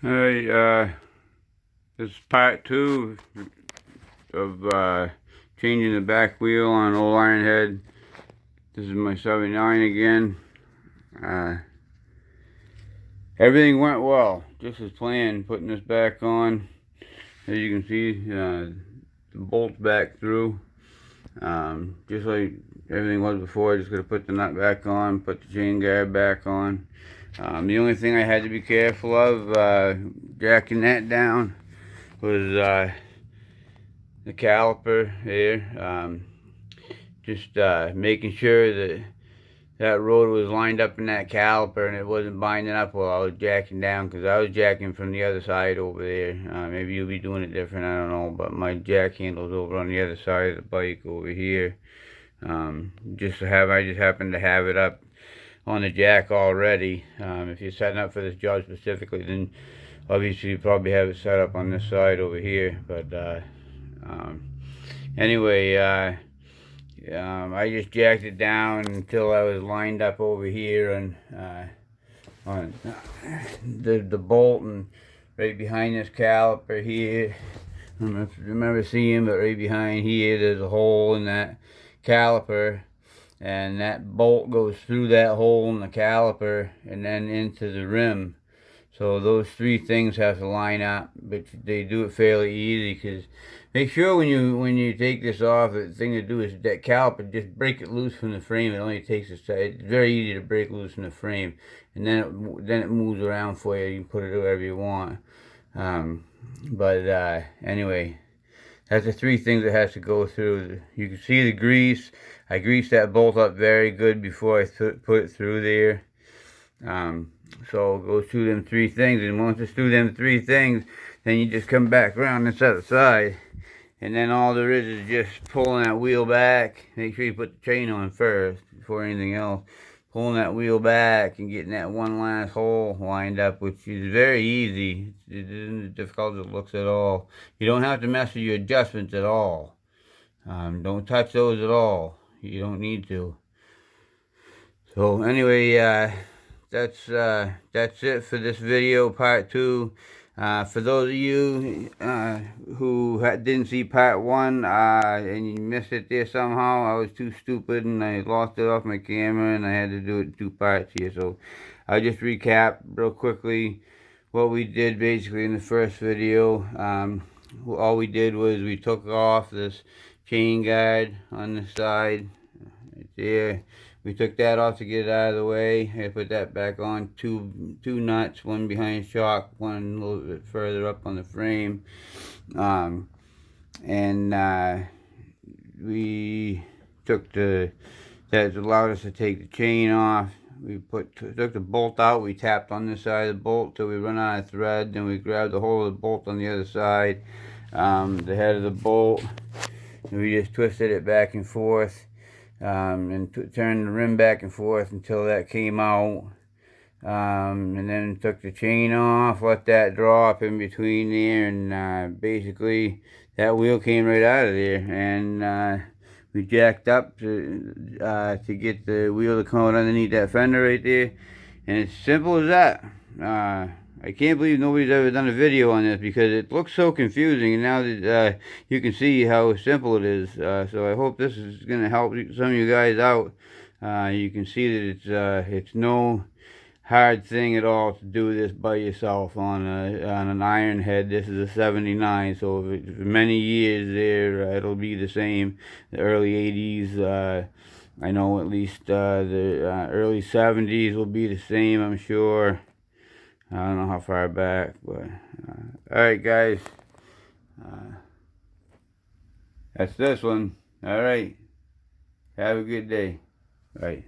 Alright, this is part 2 of changing the back wheel on old Ironhead. This is my 79 again. Everything went well, just as planned, putting this back on. As you can see, the bolt's back through. Just like everything was before, just going to put the nut back on, put the chain guard back on. The only thing I had to be careful of, jacking that down, was the caliper there. Just making sure that that rotor was lined up in that caliper and it wasn't binding up while I was jacking down, because I was jacking from the other side over there. Maybe you'll be doing it different, I don't know, but my jack handle's over on the other side of the bike over here. I just happened to have it up on the jack already. If you're setting up for this job specifically, then obviously you probably have it set up on this side over here. But anyway, I just jacked it down until I was lined up over here on the bolt, and right behind this caliper here. I don't know if you remember seeing, but right behind here there's a hole in that caliper, and that bolt goes through that hole in the caliper and then into the rim. So those three things have to line up, but they do it fairly easy. Because make sure when you take this off, the thing to do is that caliper, just break it loose from the frame. It only takes it's very easy to break loose from the frame, and then it moves around for you. You can put it wherever you want. Anyway, that's the three things that has to go through. You can see the grease. I greased that bolt up very good before I put it through there. So it goes through them three things, and once it's through them three things, then you just come back around this other side, and then all there is just pulling that wheel back. Make sure you put the chain on first before anything else. Pulling that wheel back and getting that one last hole lined up, which is very easy. It isn't as difficult as it looks at all. You don't have to mess with your adjustments at all. Don't touch those at all. You don't need to. So anyway, that's it for this video, part 2. For those of you who didn't see part 1 and you missed it there somehow, I was too stupid and I lost it off my camera, and I had to do it in 2 parts here. So I'll just recap real quickly what we did basically in the first video. All we did was we took off this chain guard on the side right there. We took that off to get it out of the way. I put that back on. Two nuts, one behind shock, one a little bit further up on the frame. We took that allowed us to take the chain off. We took the bolt out. We tapped on this side of the bolt till we run out of thread. Then we grabbed the whole of the bolt on the other side, the head of the bolt, and we just twisted it back and forth. And turned the rim back and forth until that came out, and then took the chain off, let that drop in between there, and basically that wheel came right out of there. And we jacked up to get the wheel to come out underneath that fender right there, and it's simple as that. I can't believe nobody's ever done a video on this, because it looks so confusing, and now that you can see how simple it is. So I hope this is going to help some of you guys out. You can see that it's no hard thing at all to do this by yourself on an Ironhead. This is a 79, so for many years there, it'll be the same. The early 80s, I know at least the early 70s will be the same, I'm sure. I don't know how far back, but alright guys, that's this one. Alright, have a good day. All right.